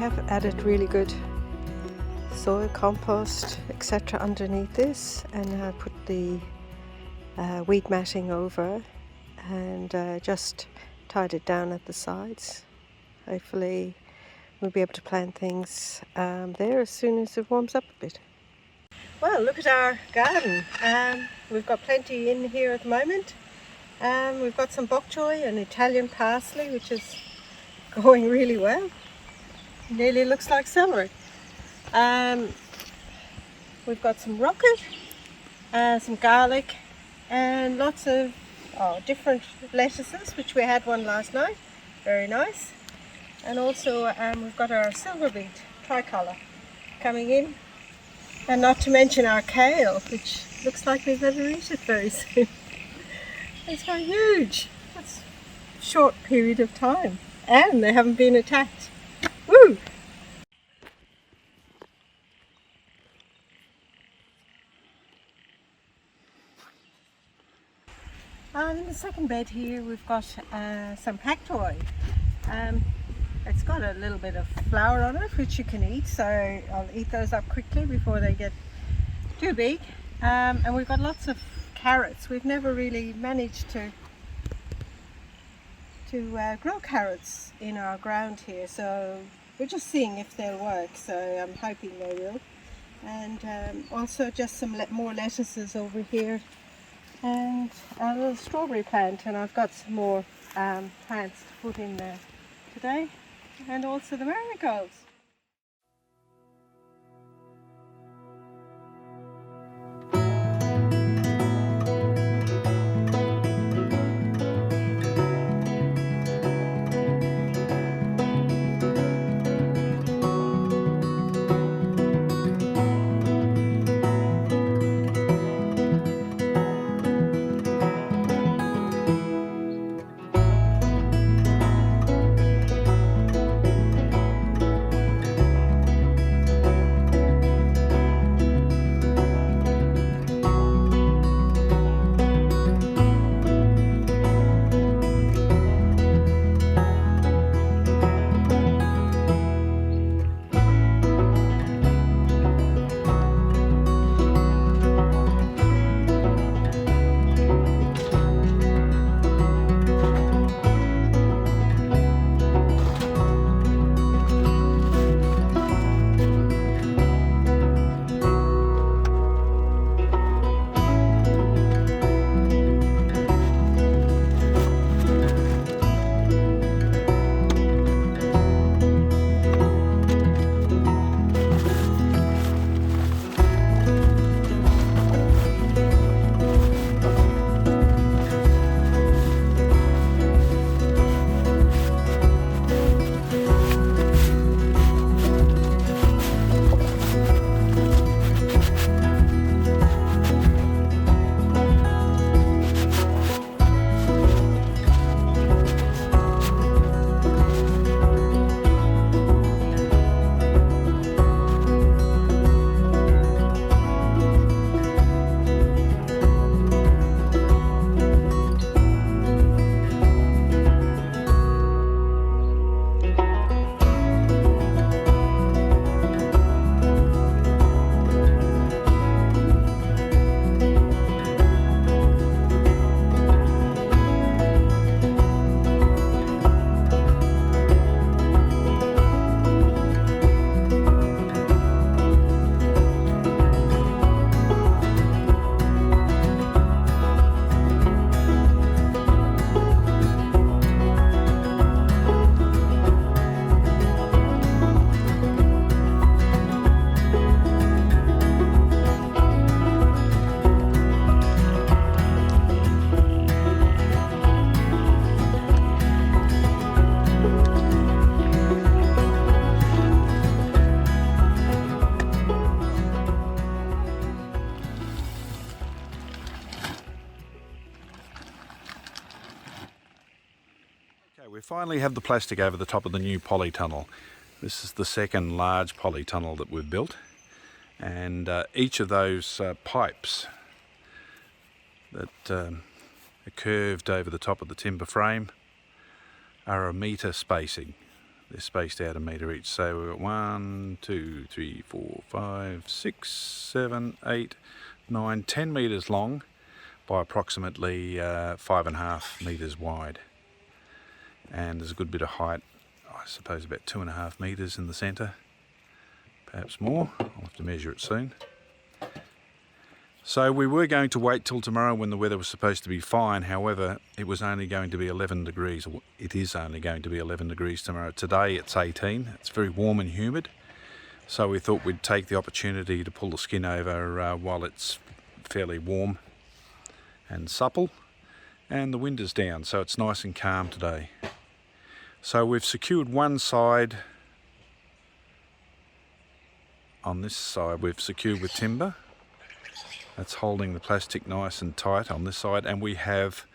have added really good soil, compost, etc. underneath this, and I put the weed matting over and just tied it down at the sides. Hopefully we'll be able to plant things there as soon as it warms up a bit. Well, look at our garden. We've got plenty in here at the moment. We've got some bok choy and Italian parsley, which is going really well. Nearly looks like celery. We've got some rocket, some garlic, and lots of different lettuces, which we had one last night. Very nice. And also we've got our silver beet tricolour coming in. And not to mention our kale, which looks like we better eat it very soon. It's so huge. That's a short period of time. And they haven't been attacked. Woo! In the second bed here we've got some cacti. It's got a little bit of flower on it which you can eat, so I'll eat those up quickly before they get too big. And we've got lots of carrots. We've never really managed to grow carrots in our ground here, so we're just seeing if they'll work, so I'm hoping they will. And also just some more lettuces over here, and a little strawberry plant, and I've got some more plants to put in there today, and also the marigolds. We finally have the plastic over the top of the new polytunnel. This is the second large polytunnel that we've built, and each of those pipes that are curved over the top of the timber frame are 1 metre spacing. They're spaced out 1 metre each. So we're at 1, 2, 3, 4, 5, 6, 7, 8, 9, 10 metres long by approximately 5.5 metres wide. And there's a good bit of height, I suppose about 2.5 metres in the centre, perhaps more. I'll have to measure it soon. So we were going to wait till tomorrow when the weather was supposed to be fine. However, it was only going to be 11 degrees. It is only going to be 11 degrees tomorrow. Today it's 18. It's very warm and humid. So we thought we'd take the opportunity to pull the skin over while it's fairly warm and supple. And the wind is down, so it's nice and calm today. So we've secured one side. On this side we've secured with timber. That's holding the plastic nice and tight on this side, and we have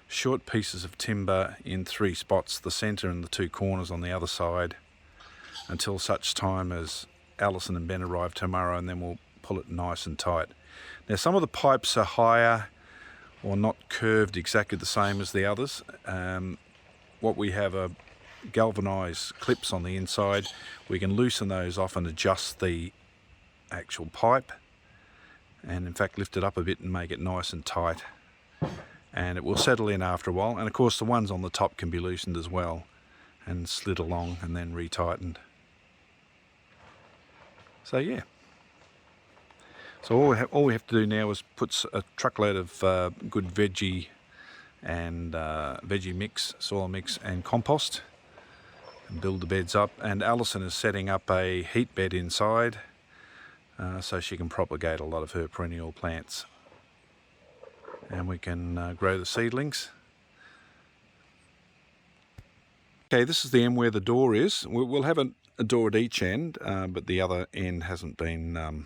short pieces of timber in 3 spots, the centre and the 2 corners on the other side, until such time as Alison and Ben arrive tomorrow, and then we'll pull it nice and tight. Now some of the pipes are higher or not curved exactly the same as the others. What we have are galvanised clips on the inside. We can loosen those off and adjust the actual pipe, and in fact lift it up a bit and make it nice and tight, and it will settle in after a while. And of course the ones on the top can be loosened as well and slid along and then retightened. So yeah, so all we have to do now is put a truckload of good veggie and veggie mix, soil mix and compost, and build the beds up. And Alison is setting up a heat bed inside, so she can propagate a lot of her perennial plants, and we can grow the seedlings. Okay, this is the end where the door is. We'll have a door at each end, but the other end hasn't been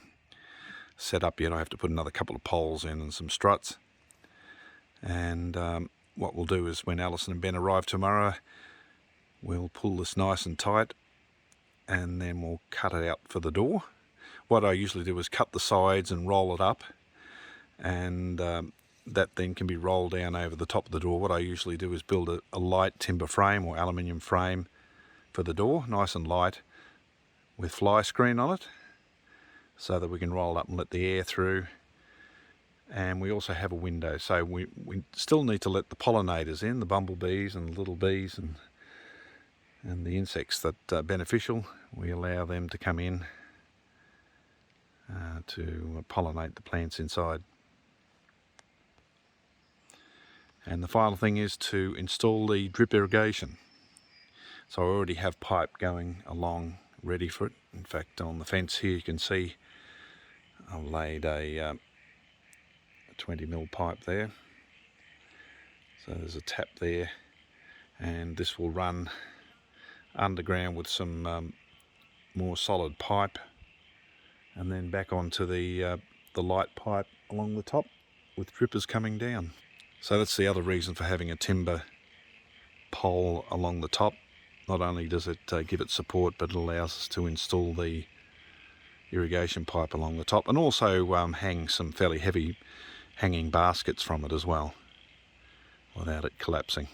set up yet. I have to put another couple of poles in and some struts. And what we'll do is when Alison and Ben arrive tomorrow, we'll pull this nice and tight, and then we'll cut it out for the door. What I usually do is cut the sides and roll it up, and that then can be rolled down over the top of the door. What I usually do is build a light timber frame or aluminium frame for the door, nice and light, with fly screen on it, so that we can roll it up and let the air through. And we also have a window, so we still need to let the pollinators in, the bumblebees and the little bees and the insects that are beneficial. We allow them to come in to pollinate the plants inside. And the final thing is to install the drip irrigation. So I already have pipe going along ready for it. In fact, on the fence here you can see I've laid a 20mm pipe there. So there's a tap there, and this will run underground with some more solid pipe, and then back onto the light pipe along the top with drippers coming down. So that's the other reason for having a timber pole along the top. Not only does it give it support, but it allows us to install the irrigation pipe along the top, and also hang some fairly heavy hanging baskets from it as well without it collapsing.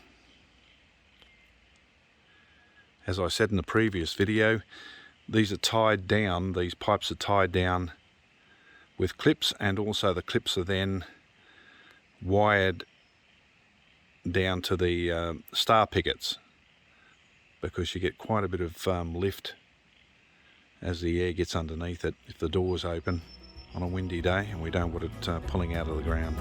As I said in the previous video, these are tied down, these pipes are tied down with clips, and also the clips are then wired down to the star pickets, because you get quite a bit of lift as the air gets underneath it if the door's open on a windy day, and we don't want it pulling out of the ground.